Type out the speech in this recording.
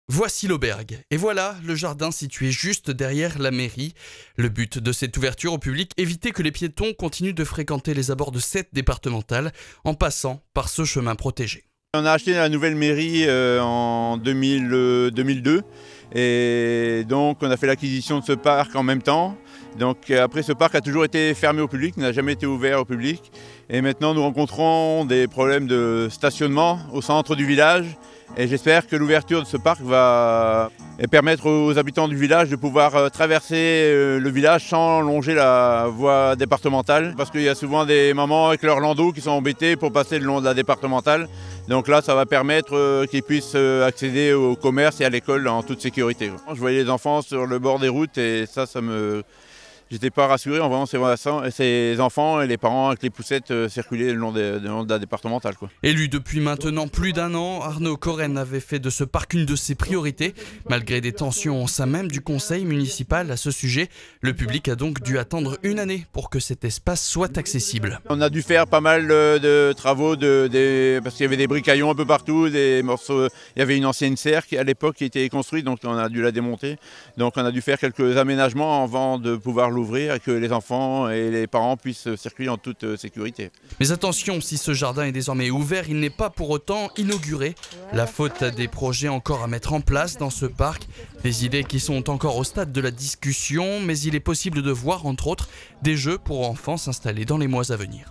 Voici l'auberge. Et voilà le jardin situé juste derrière la mairie. Le but de cette ouverture au public, éviter que les piétons continuent de fréquenter les abords de cette départementale en passant par ce chemin protégé. On a acheté la nouvelle mairie en 2002 et donc on a fait l'acquisition de ce parc en même temps. Donc après, ce parc a toujours été fermé au public, n'a jamais été ouvert au public. Et maintenant nous rencontrons des problèmes de stationnement au centre du village. Et j'espère que l'ouverture de ce parc va permettre aux habitants du village de pouvoir traverser le village sans longer la voie départementale. Parce qu'il y a souvent des mamans avec leurs landaux qui sont embêtés pour passer le long de la départementale. Donc là, ça va permettre qu'ils puissent accéder au commerce et à l'école en toute sécurité. Je voyais les enfants sur le bord des routes et j'étais pas rassuré en voyant ces enfants et les parents avec les poussettes circuler le long de la départementale. Élu depuis maintenant plus d'un an, Arnaud Corren avait fait de ce parc une de ses priorités. Malgré des tensions au sein même du conseil municipal à ce sujet, le public a donc dû attendre une année pour que cet espace soit accessible. On a dû faire pas mal de travaux parce qu'il y avait des bricaillons un peu partout, des morceaux. Il y avait une ancienne serre à l'époque qui était construite, donc on a dû la démonter. Donc on a dû faire quelques aménagements avant de pouvoir l'ouvrir et que les enfants et les parents puissent circuler en toute sécurité. Mais attention, si ce jardin est désormais ouvert, il n'est pas pour autant inauguré. La faute à des projets encore à mettre en place dans ce parc, des idées qui sont encore au stade de la discussion, mais il est possible de voir entre autres des jeux pour enfants s'installer dans les mois à venir.